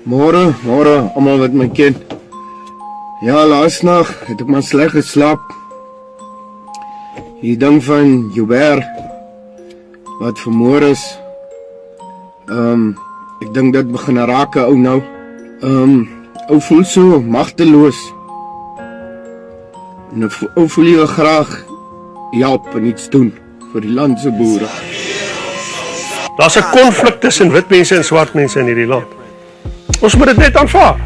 Môre almal wat my ken. Ja, laas nag het ek maar sleg geslaap. Die ding van Joubert wat vermoor is. Ek dink dit begin raak ou nou. Ou voel so magteloos. En ou voel jy graag help en iets doen vir die land se boere. Daar's 'n konflik tussen wit mense en swart mense in hierdie land. Ons moet dit net aanvaar.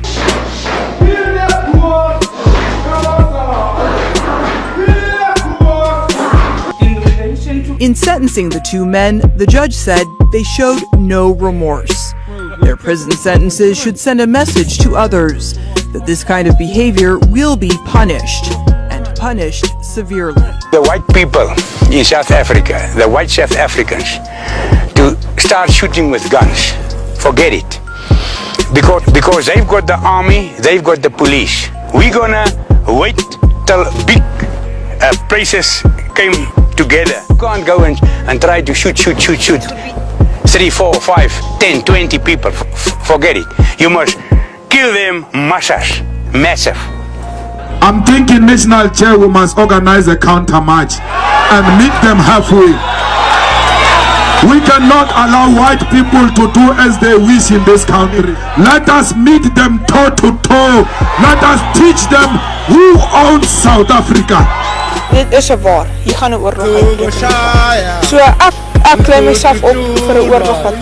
In sentencing the two men, the judge said they showed no remorse. Their prison sentences should send a message to others that this kind of behavior will be punished, and punished severely. The white people in South Africa, the white South Africans, to start shooting with guns. Forget it. Because they've got the army, they've got the police. We're gonna wait till big places came together. You can't go and try to shoot 3, 4, 5, 10, 20 people. Forget it. You must kill them massive. I'm thinking national chair we must organize a counter march and meet them halfway. We cannot allow white people to do as they wish in this country. Let us meet them toe to toe. Let us teach them who owns South Africa. Dit is waar. Hier gaan 'n oorlog uitbreek. So ek klim myself op vir 'n oorlog wat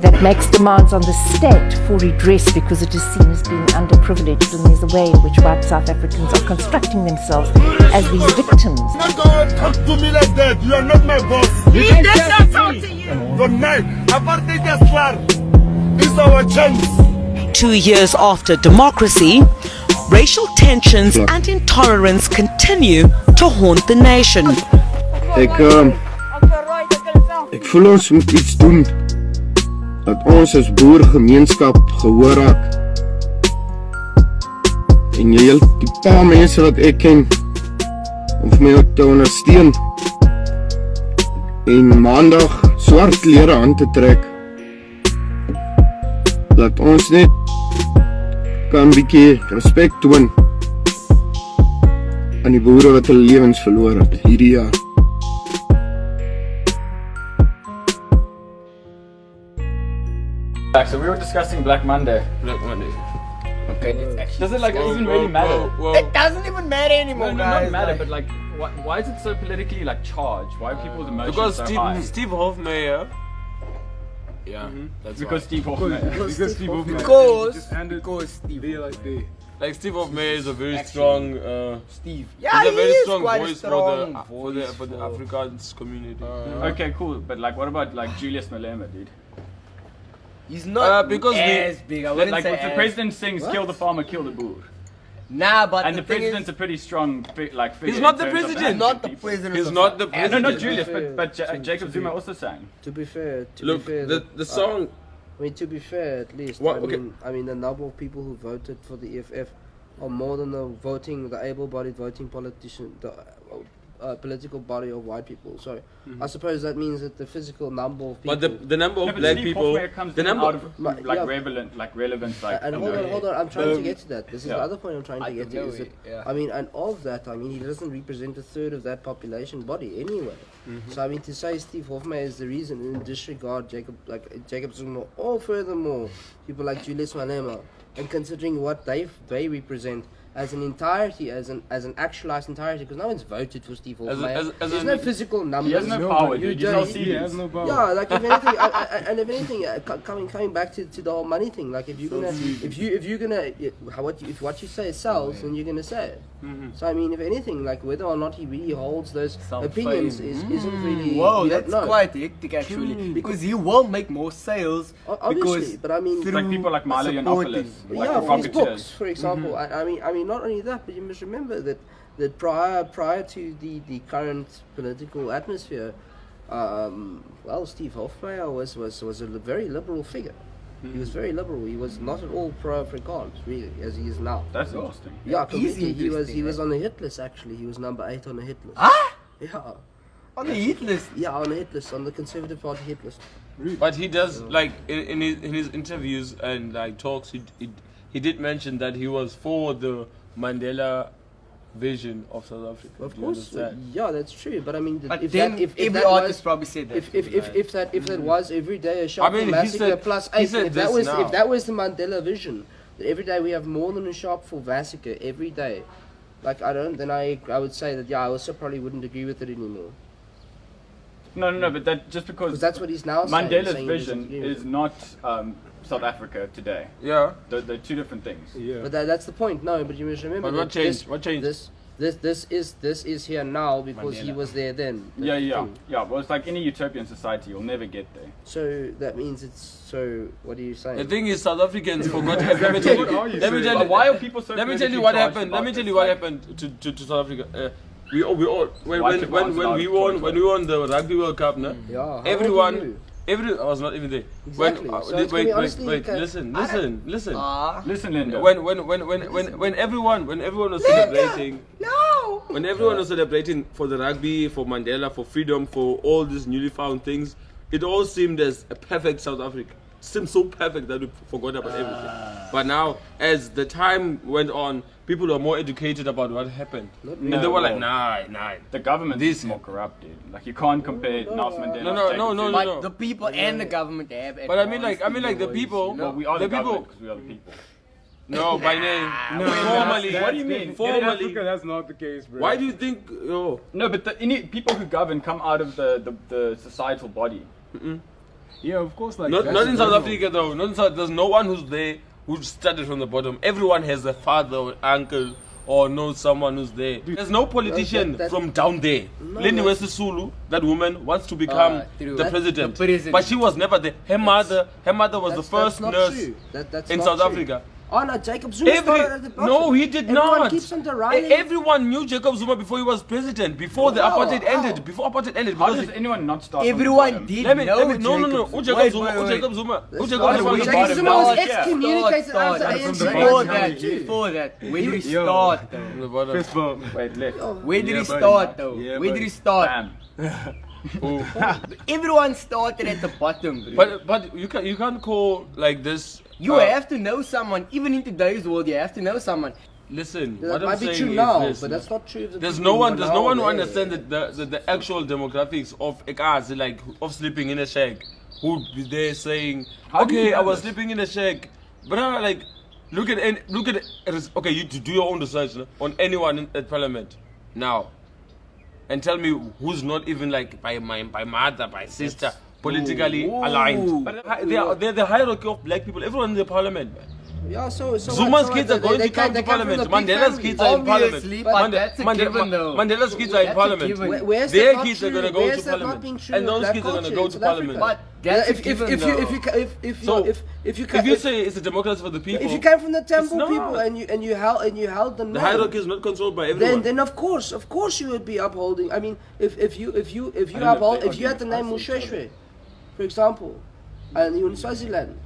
that makes demands on the state for redress because it is seen as being underprivileged, and there's a way in which white South Africans are constructing themselves as these victims. Not going to talk to me like that. You are not my boss. He does not talk to you. Good night. Apartheid is clar. It's our chance. 2 years after democracy, racial tensions and intolerance continue to haunt the nation. Ek voel ons moet iets doen dat ons as boergemeenskap gehoor raak. En jy die paar mense wat ek ken om vir my te ondersteun en maandag swart klere aan te trek, dat ons net kan 'n bietjie respek toon aan die boere wat hulle lewens verloor het hierdie jaar. So we were discussing Black Monday. Okay. Does it even really matter? It doesn't even matter anymore, No, guys. not matter, but why is it so politically charged? Why are people's emotions because so high? Steve Hofmeyr. Yeah, that's because why. Steve Hofmeyr. Because Steve Like Steve Hofmeyr is a very strong. Steve. He's Yeah, a very he is strong quite voice strong for the Afrikaans community. Okay, cool. But what about Julius Malema, dude? He's not because as big. I wouldn't say if the president sings "Kill the farmer, kill the boer," Nah, but and the president's a pretty strong figure. He's not the in terms of president. He's not the people. president. He's of not the No, president. not Julius, but Jacob Zuma also sang. To be fair, Look, the song. I mean, to be fair, at least. What? Okay. I mean, the number of people who voted for the EFF are more than the able-bodied voting politician, the political body of white people. So I suppose that means that the physical number of people. But the number of No, but black Steve people. Hofmeyr comes The number. out of relevance. And hold on, I'm trying to get to that. This is Yeah. the other point I'm trying to get to. Is that, I mean, and of that, I mean, he doesn't represent a third of that population body anyway. So I mean, to say Steve Hofmeyr is the reason, and disregard Jacob Zuma, or furthermore, people like Julius Malema, and considering what they represent as an entirety, as an actualized entirety, because no one's voted for Steve Hofmeyr. There's no physical numbers. He has no power, dude. He has no power. Yeah, like if anything, and if anything, coming back to the whole money thing, like if what you say sells, then you're gonna say it. So I mean, if anything, like whether or not he really holds those opinions isn't really. Whoa, that's quite hectic actually, because he will make more sales. Obviously, but I mean, like people like Milo Yiannopoulos, for his books, for example. I mean, not only that, but you must remember that prior to the current political atmosphere, Steve Hofmeyr was a very liberal figure. He was very liberal. He was not at all pro-Afrikaans, really, as he is now. That's interesting. Yeah, completely. He was on the hit list, actually. He was number 8 on the hit list. Ah? Yeah. On the hit list? Yeah, on the hit list, on the Conservative Party hit list. But he does like in his interviews and like talks. He did mention that he was for the Mandela vision of South Africa. Of Do you course, understand? yeah, that's true. But I mean, But if then that, if every that artist was, probably said that. if that was every day a sharpeville mean, he massacre said- plus he 8, said if that this was now. if that was the Mandela vision, that every day we have more than a sharpeville massacre every day, like then I would say that I also probably wouldn't agree with it anymore. No, but that just because That's what he's now saying. Mandela's saying he vision doesn't agree with is it. not South Africa today. Yeah. They're two different things. But that's the point. No, but you must remember. But what that changed? This, What changed? This is here now because he Mandela. was there then. That's the Yeah. thing. Well, it's like any utopian society, you'll never get there. So that means it's so. What are you saying? The thing is, South Africans forgot. Let me tell you. Let me tell But you. why are people so Let me tell you politically what charged happened. about Let me tell this? you what Like- happened to South Africa. We all when Why when keep when, asking when about we it? won the Rugby World Cup, no? Yeah. how old were Everyone. you? I was not even there. Exactly. So it's gonna be Wait, honestly wait, kind- listen. Listen, Linda. When everyone was celebrating, when everyone was celebrating for the rugby, for Mandela, for freedom, for all these newly found things, it all seemed as a perfect South Africa. It seemed so perfect that we forgot about everything. But now, as the time went on, people were more educated about what happened, and they were like, nah. The government This- is more corrupt, dude. Like you can't compare Nelson Mandela. No. But the people and the government have. But I mean, like the people. Well, we are the, the people. government because we are the people. No, by name. Formally. What do you mean? Formally. That's not the case, bro. Why do you think? Oh. No, but any people who govern come out of the societal body. Yeah, of course. Like Not that's in South normal. Africa though. Not in South. There's no one who's there who started from the bottom. Everyone has a father or uncle or knows someone who's there. There's no politician from down there. Lindy West Sulu, that woman, wants to become the president, but she was never there. Her mother was the first nurse in South Africa. Oh no, Jacob Zuma started at the bottom. No, he did Everyone not. keeps on deriding. Everyone knew Jacob Zuma before he was president. Before the apartheid ended. Before apartheid ended. How because does anyone not start? Everyone did Let me, know no. Who Jacob Zuma? Who Jacob Zuma? Who Jacob Zuma? Jacob Zuma was excommunicated out of the ANC. Before that, where did he start though? Fist bump. Wait, left. Where did he start though? Where did he start? Everyone started at the bottom, bro. But you can't call like this. You have to know someone. Even in today's world, you have to know someone. Listen, That what I'm might be saying true is now, this, but that's not true. Of the There's people no one. who There's are no one now who there. understands the actual demographics of Ekas, like of sleeping in a shack. Who'd be there saying, How do you "Okay, I know was this? sleeping in a shack," but like, look at. Okay, you to do your own research on anyone at Parliament now, and tell me who's not even like by mother, by sister, politically aligned. But they're the hierarchy of black people. Everyone in the Parliament, man. Yeah, so Zuma's so kids are going to come to Parliament. Mandela's kids are in Parliament. Obviously, but that's a given though. Mandela's kids are in Parliament. Where's Their that not kids are true? going to go Where's to that not Parliament, being true and of those black kids are going to culture go in to South Parliament. Africa? But that's a if given you though. If you say it's a democracy for the people, if you came from the temple not. people and you held the the norm, hierarchy is not controlled by everyone. then of course you would be upholding. I mean, if you know if they had the name Mushweshwe, for example, and you're in Swaziland,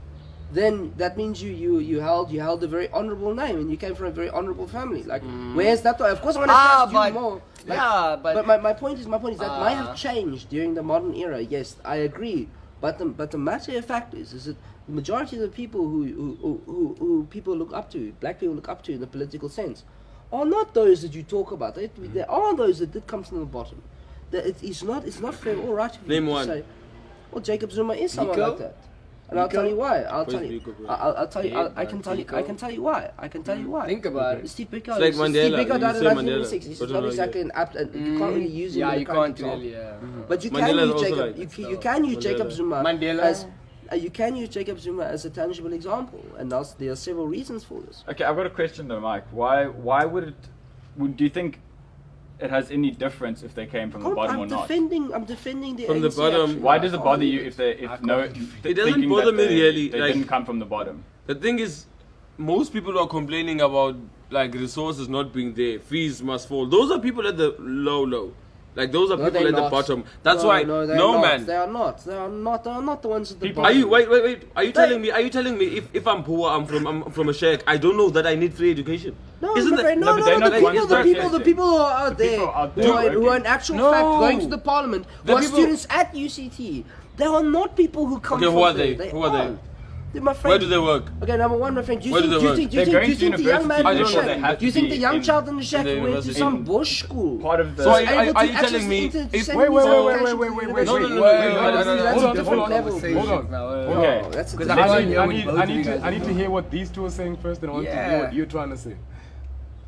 then that means you held a very honourable name and you came from a very honourable family. Like, where's that? Of course, I'm gonna trust you more. Like, but my point is that might have changed during the modern era. Yes, I agree. But the matter of fact is that the majority of the people who people look up to, black people look up to in the political sense, are not those that you talk about. There are those that did come from the bottom. It's not fair or right for you to say, well, Jacob Zuma is someone like that. And I'll tell you why. I can tell you why. Think about it. Steve Biko. It's like Mandela. Steve Biko You died in say 1986. It's not exactly an apt. You can't really use it. Yeah, in you the current can't example. really. But you Mandela can is use also Jacob. like You can use Jacob Zuma Mandela. as. You can use Jacob Zuma as a tangible example, and there are several reasons for this. Okay, I've got a question though, Mike. Why would it? Do you think it has any difference if they came from the bottom or not? I'm defending the From the ANC bottom. actually. Why does it bother you if It doesn't bother me really. They Like, didn't come from the bottom. the thing is, most people are complaining about like resources not being there. Fees must fall. Those are people at the low. Like those are people they're at the not. bottom. That's why. they're No, not. man. They are not. They are not the ones at the People- bottom. Are you wait? Are you telling me? Are you telling me if I'm poor, I'm from a shack, I don't know that I need free education? No, Isn't my friend, that- no, No, but they're no, not the ones the people who are out there, people out there who are in working. actual No. fact going to the parliament, The who are people- students at UCT. They are not people who come Okay, from who are there. they? Who are they? They're my friend. Where do they work? Okay, number one, my friend. Do you Where think, do do they you work? think, do you They're think, do you going think to the young man university. in the I don't know, they shack? have Do you to think the be young in- child in the shack in the went to university. some bush school? Part of the. So was are able you to access telling the me internet to if- send Wait, his wait, wait, application wait, to wait, the wait, university? No, no, no, wait, wait, wait, wait, That's no, a no, hold on, different hold on, level. hold on. Okay. That's a Because different I I know need, both I of you need, guys to, I need are to hear what these two are saying first, and I want to hear what you're trying to say.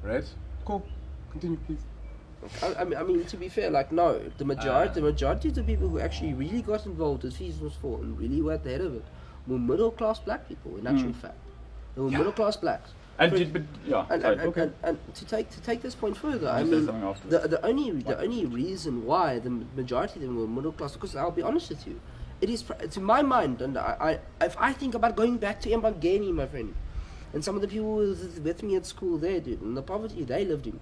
Right? Cool. Continue, please. I mean, to be fair, like, no, the majority of the people who actually really got involved with Fees 4 and really were at the head of it were middle class black people. In actual fact, they were middle class blacks. And To take this point further, I Say mean, something after the only reason why the majority of them were middle class, because I'll be honest with you, it is to my mind, and if I think about going back to Mbangeni, my friend, and some of the people who were with me at school there, dude, and the poverty they lived in,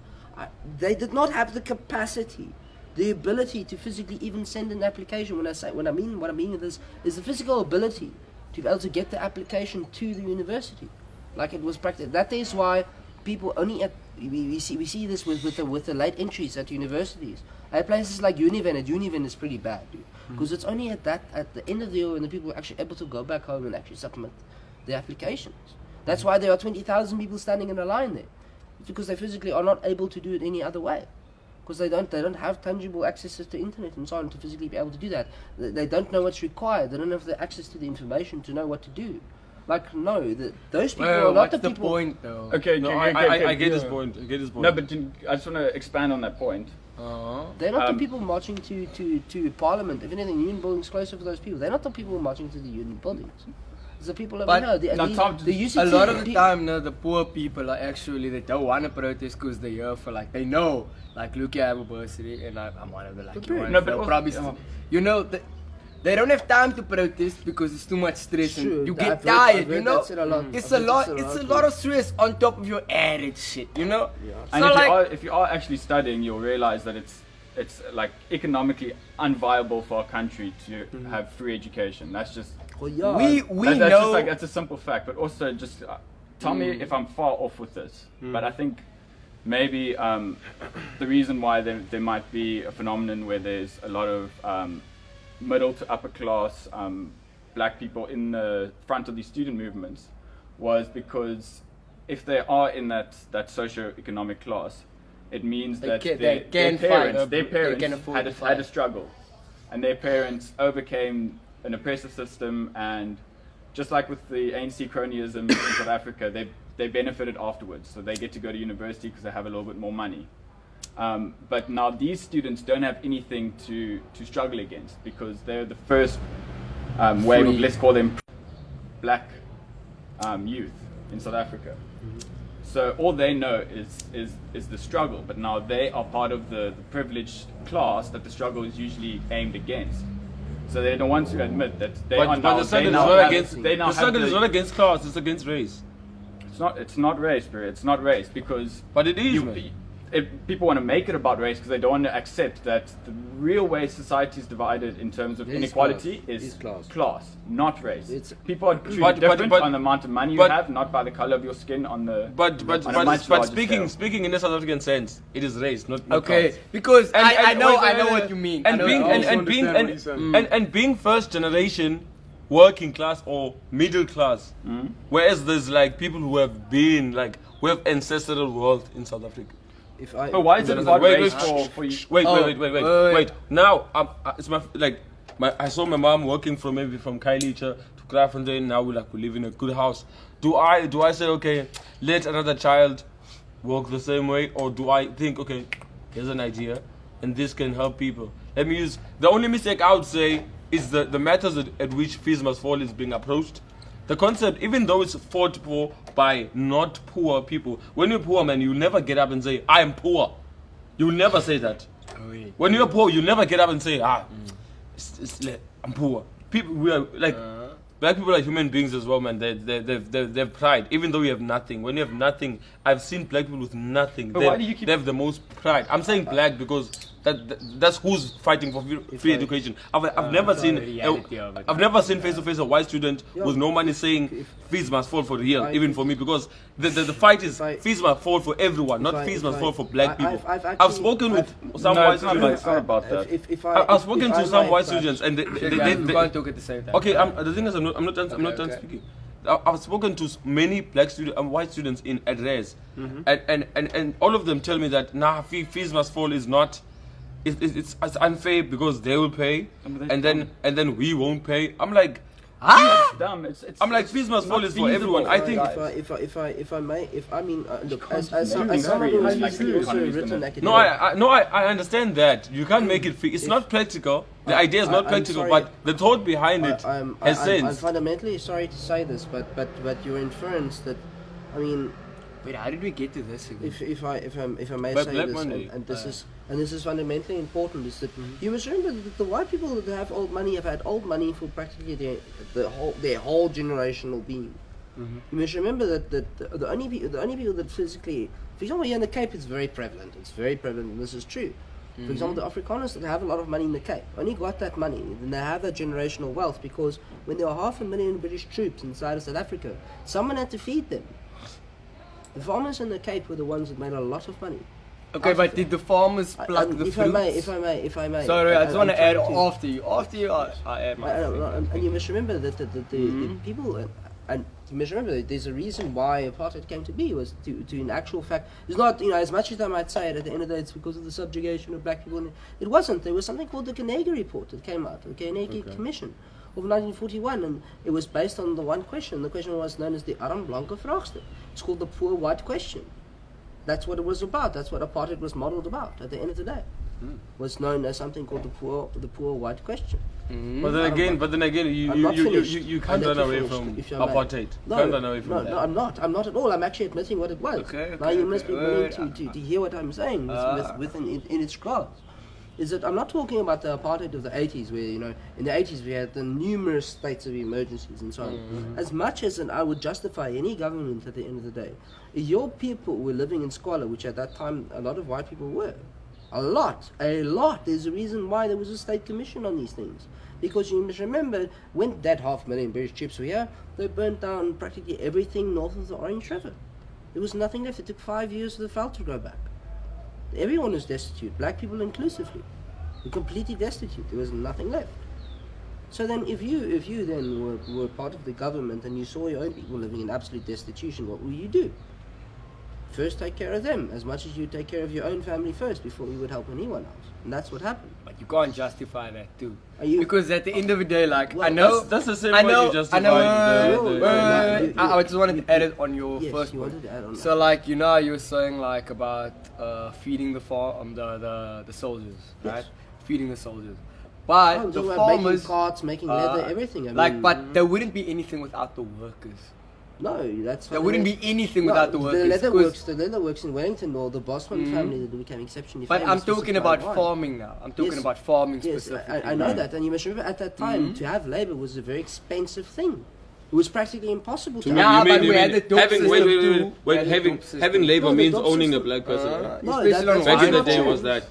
they did not have the capacity, the ability to physically even send an application. What I mean with this is the physical ability to be able to get the application to the university, like it was practiced. That is why people only at we see this with the late entries at universities. At places like Univen is pretty bad, dude, because it's only at the end of the year when the people are actually able to go back home and actually submit their applications. That's why there are 20,000 people standing in a line there. It's because they physically are not able to do it any other way. Because they don't have tangible access to the internet and so on to physically be able to do that. They don't know what's required. They don't have the access to the information to know what to do. Like, no, those people are not the people. Point, though? Okay, No, okay, I get this point. I get this point. No, but I just want to expand on that point. They're not the people marching to Parliament. If anything, union buildings closer for those people. They're not the people marching to the union buildings. It's the people over here. The UCT, a lot of the time, no, the poor people are actually, they don't want to protest because they're here for, like, they know, like, look, I have a bursary and I'm one of the lucky ones. No, but They'll probably, you know, they don't have time to protest because it's too much stress. True, and you I've get heard tired, you know. that said a lot. It's I've a heard lot. that said It's a lot, lot of stress on top of your added shit, you know. And So if you are actually studying, you'll realize that it's like economically unviable for our country to have free education. That's just we that's know. just like, that's a simple fact. But also just tell me if I'm far off with this. But I think maybe the reason why there might be a phenomenon where there's a lot of middle to upper class black people in the front of these student movements was because if they are in that socio-economic class, it means that their parents had a struggle, and their parents overcame an oppressive system, and just like with the ANC cronyism in South Africa, they benefited afterwards, so they get to go to university because they have a little bit more money. But now these students don't have anything to struggle against because they're the first wave of, let's call them, black youth in South Africa. So all they know is the struggle, but now they are part of the privileged class that the struggle is usually aimed against. So they don't want to admit that they are now. The struggle is not against class; it's against race. It's not race, bro. It's not race because. But it is. People want to make it about race because they don't want to accept that the real way society is divided in terms of inequality is class, not race. People are treated different on the amount of money you have, not by the color of your skin on the. But speaking in the South African sense, it is race, not okay. class. Because I know what you mean. And being first generation working class or middle class, whereas there's like people who have been like we have ancestral wealth in South Africa. But why is it about race for you? Wait. Now, it's I saw my mom working from Khayelitsha to Kraaifontein. Now we live in a good house. Do I say, okay, let another child walk the same way, or do I think, okay, here's an idea and this can help people? Let me use the only mistake I would say is the methods at which fees must fall is being approached. The concept, even though it's fought for by not poor people, when you're poor, man, you never get up and say, I am poor. You'll never say that. When you're poor, you never get up and say, I'm poor. People, we are like, black people are human beings as well, man. They have pride, even though you have nothing. When you have nothing, I've seen black people with nothing. They have the most pride. I'm saying black because That's who's fighting for free education. I've never seen face to face a white student with no money saying fees must fall for real, even for me, because the fight is fees must fall for everyone, not fees must fall for black people. I've spoken with some white students. It's not about that. I've spoken to some white students, and they can't talk at the same time. Okay, the thing is, I'm not done speaking. I've spoken to many black students and white students at res, and all of them tell me that fees must fall is not. It's unfair because they will pay, and then we won't pay. I'm like, dumb. I'm like, fees must fall is for everyone. I think. If I may, look, as someone who has also written academic. No, I understand that you can't make it free. It's not practical. The idea is not practical, but the thought behind it has sense. I'm fundamentally sorry to say this, but your inference that, I mean. Wait, how did we get to this again? If I may say this, and this is fundamentally important, is that you must remember that the white people that have old money have had old money for practically their whole generational being. You must remember that the only people that physically, for example, here in the Cape, it's very prevalent. It's very prevalent, and this is true. For example, the Afrikaners that have a lot of money in the Cape only got that money, and they have that generational wealth because when there were 500,000 British troops inside of South Africa, someone had to feed them. The farmers in the Cape were the ones that made a lot of money. Okay, but did the farmers pluck the fruits? If I may. Sorry, I just want to add after you. I add my and you must remember that the people, and you must remember that there's a reason why apartheid came to be, was to in actual fact, it's not, as much as I might say it, at the end of the day, it's because of the subjugation of black people. It wasn't. There was something called the Carnegie Report that came out, the Carnegie Commission of 1941, and it was based on the one question. The question was known as the Arm Blanke Vraagstuk. It's called the poor white question. That's what it was about. That's what apartheid was modeled about. At the end of the day, was known as something called the poor white question. But then again, you can't run away from apartheid. No, I'm not. I'm not at all. I'm actually admitting what it was. Now you must be willing to hear what I'm saying within in its grasp. Is that I'm not talking about the apartheid of the 80s, where in the 80s we had the numerous states of emergencies and so on. As much as I would justify any government at the end of the day, your people were living in squalor, which at that time a lot of white people were. A lot. There's a reason why there was a state commission on these things. Because you must remember, when that 500,000 British troops were here, they burnt down practically everything north of the Orange River. There was nothing left. It took 5 years for the veld to grow back. Everyone was destitute, black people inclusively. Were completely destitute. There was nothing left. So then if you then were part of the government and you saw your own people living in absolute destitution, what will you do? First take care of them, as much as you take care of your own family first before you would help anyone else. And that's what happened. But you can't justify that too. Because at the end of the day, I know... That's the same way you justify I just wanted to add it on your first point. Wanted to add on that. So you were saying about feeding the soldiers, right? Feeding the soldiers. But the farmers... Making carts, making leather, everything. But there wouldn't be anything without the workers. No, that's... There wouldn't be anything without the workers. The leather works in Wellington, or the Bosman family that became exceptionally famous. But I'm talking about farming now. I'm talking about farming specifically. Yes, I know that. And you must remember, at that time, to have labor was a very expensive thing. It was practically impossible to have. Having labor means owning a black person. Back in the day was that.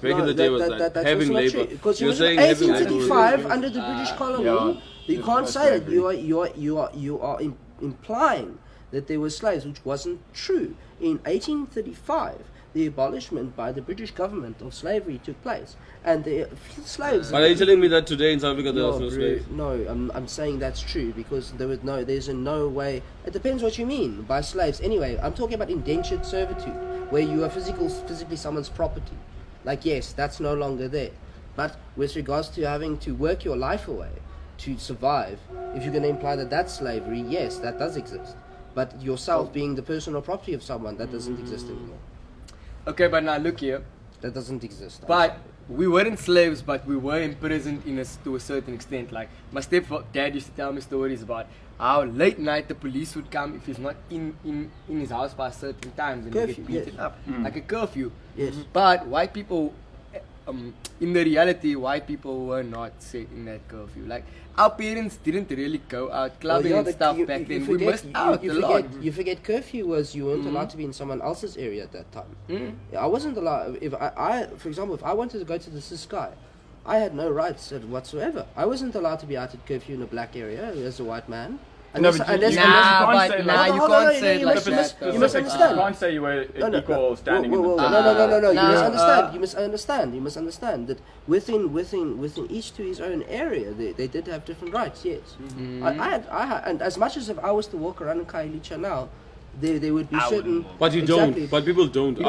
Having labor. Because you're saying 1835 under the British colony, you can't say that you are implying that there were slaves, which wasn't true. In 1835, the abolishment by the British government of slavery took place, and the slaves... But are you telling me that today in South Africa there was no slaves? No, I'm saying that's true, because there's no way... It depends what you mean by slaves. Anyway, I'm talking about indentured servitude, where you are physically someone's property. Yes, that's no longer there. But with regards to having to work your life away to survive, if you're going to imply that that's slavery, yes, that does exist. But yourself being the personal property of someone, that doesn't exist anymore. Okay, but now look here. That doesn't exist. But we weren't slaves, but we were imprisoned to a certain extent. My stepdad used to tell me stories about how late night the police would come if he's not in his house by a certain time, then he'd get beaten up. Like a curfew. Yes. But white people in the reality, white people were not set in that curfew. Like, our parents didn't really go out clubbing and stuff back then. We missed out a lot. You forget curfew was you weren't allowed to be in someone else's area at that time. Yeah, I wasn't allowed. If I, for example, if I wanted to go to the Sky, I had no rights whatsoever. I wasn't allowed to be out at curfew in a black area as a white man. You can't say you must understand. You can't say you were equal standing in the No. You must understand that within each to his own area, they did have different rights. Yes, and as much as if I was to walk around in Khayelitsha now, there would be certain. But you don't. But people don't. The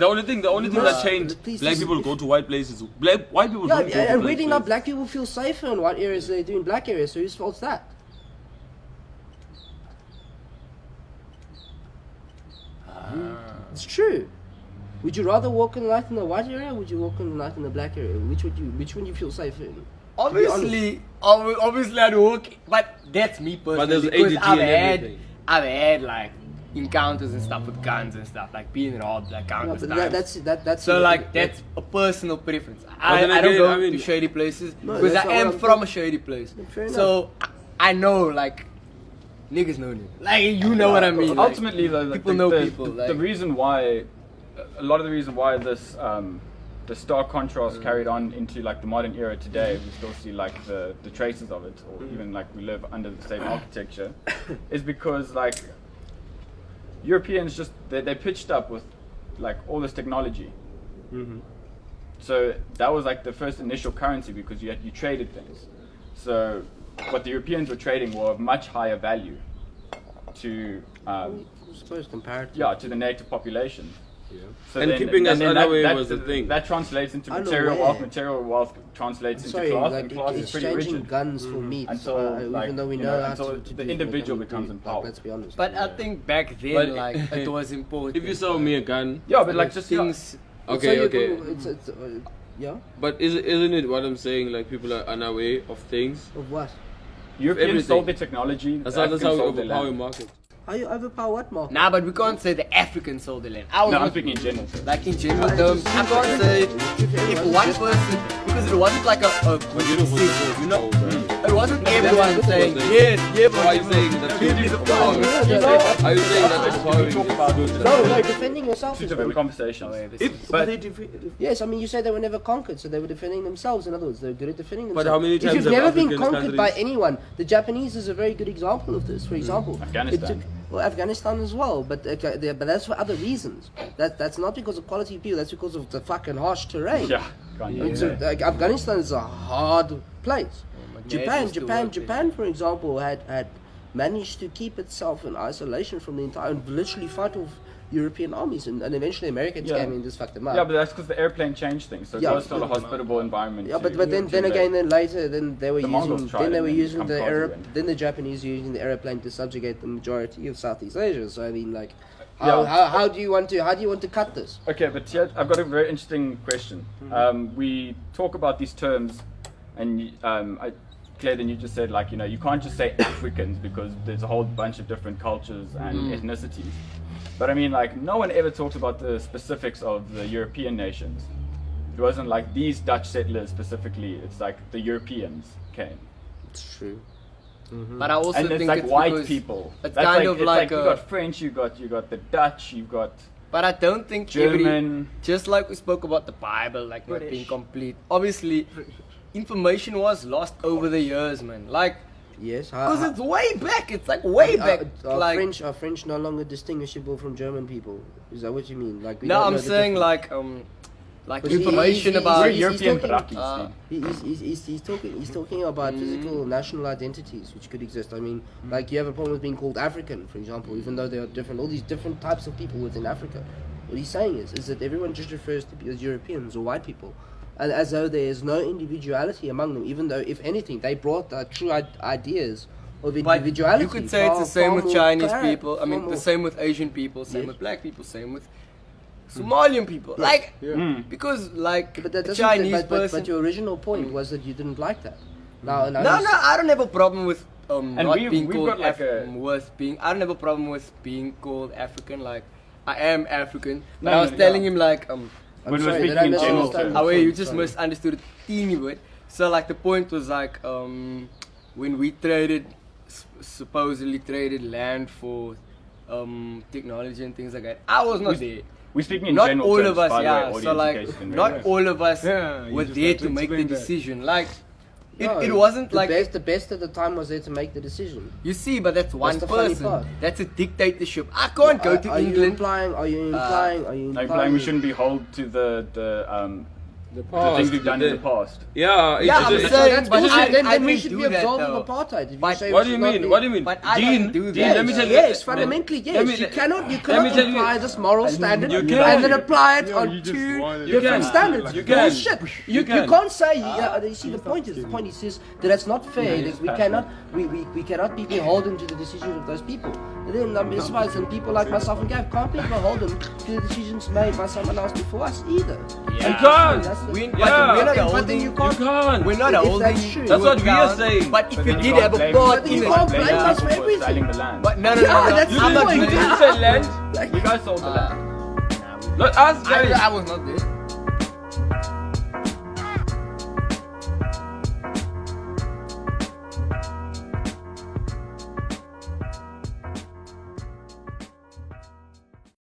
only thing that changed, black people go to white places. White people don't go to and weirdly enough, black people feel safer in white areas than they do in black areas. So whose fault's that? It's true. Would you rather walk in the night in the white area, or would you walk in the night in the black area? Which one you feel safer in? Obviously I'd walk, but that's me personally. But there's because ADT I've had like encounters and stuff with guns and stuff, like being robbed, like countless times. That's so like that's a personal preference. I don't go to shady places because I am from a shady place. So I know like niggas know niggas. Like you know what I mean. Ultimately, like, though, people know people. Like, the reason why, a lot of the reason why this the stark contrast carried on into like the modern era today, we still see like the traces of it, or even like we live under the same architecture, is because like Europeans just they pitched up with like all this technology. So that was like the first initial currency because you traded things. So what the Europeans were trading were of much higher value to I suppose comparatively. Yeah, to the native population. Yeah. So and then, keeping us that was the thing. That translates into material wealth. Material wealth translates into class, like and class is pretty exchanging rigid. guns for meat. Until even though we know how until to the do individual becomes empowered. Let's be honest. But I think back then, like it was important. If you saw me a gun, yeah, but like just things. Okay. It's yeah. But isn't it what I'm saying? Like people are unaware of things. Of what? Europeans sold their technology. That's how we overpower market. How you overpower what market? Nah, but we can't say the Africans sold the land. I'm speaking in general. Like in general terms, I can't say if one person, because it wasn't like it wasn't everyone saying yeah, but are you saying that Are you saying that No, defending yourself is a conversation. Yes, I mean you say they were never conquered, so they were defending themselves. In other words, they were good at defending themselves. But how many times if you've never been conquered by anyone, the Japanese is a very good example of this. For example, Afghanistan. Afghanistan as well, but that's for other reasons. That's not because of quality of people. That's because of the fucking harsh terrain. Yeah. Afghanistan is a hard place. Japan, for example, had managed to keep itself in isolation from the entire, and literally fight off European armies, and eventually Americans came in and just fucked them up. Yeah, but that's because the airplane changed things, so it was still a hospitable environment. Yeah, but then later they were using the Japanese using the airplane to subjugate the majority of Southeast Asia. So I mean, like, how do you want to cut this? Okay, but here I've got a very interesting question. We talk about these terms, and Claire, then you just said, like, you can't just say Africans because there's a whole bunch of different cultures and ethnicities. But I mean, like, no one ever talks about the specifics of the European nations. It wasn't like these Dutch settlers specifically. It's like the Europeans came. It's true. But I also and think it's like white people. It's kind of like you got French, you got the Dutch, you got. But I don't think German. Just like we spoke about the Bible, like not being complete. Obviously, information was lost over the years, man. Like. Yes, because it's way back. It's like way back. Are French no longer distinguishable from German people? Is that what you mean? Like no, I'm saying like information about European. He's talking about physical national identities which could exist. I mean, like you have a problem with being called African, for example, even though there are all these different types of people within Africa. What he's saying is that everyone just refers to as Europeans or white people. And as though there is no individuality among them, even though, if anything, they brought true ideas of individuality. But you could say it's the same with Chinese people. I mean, the same with Asian people, same with black people, same with Somalian people. Like, because like the Chinese person. But your original point was that you didn't like that. No, I don't have a problem with not being we've called got like I don't have a problem with being called African. Like, I am African, but I was telling him like I'm sorry, did I misunderstand? Oh, wait, you just misunderstood a teeny bit. So like the point was like when we supposedly traded land for technology and things like that. I was not there. We're speaking in not general all terms, of us, by the yeah. way, So like, audience not all of us were there to make the decision. Like, it wasn't the like the best at the time was there to make the decision. You see, but that's one the funny person. part. That's a dictatorship. I can't go to England. Are you implying we shouldn't be held to the things we've done in the past. Yeah, I'm saying, but then we should be absolved of apartheid. If you say what do you mean? What do you mean? But I Dean, do that. Dean, let me tell you. Yes, fundamentally, yes. You cannot apply this moral standard and then apply it on two different standards. You can. Bullshit. You can't say. You see, the point is this, that it's not fair. That we cannot be beholden to the decisions of those people. And then and people like myself and Gav can't be beholden to the decisions made by someone else before us either. You can't. We're not holding. You can't. We're not holding. That's what we are saying. But if you did have a part in you can't blame us for everything. But no. That's You the point. didn't say land. You guys sold the land. Not us, guys. I was not there.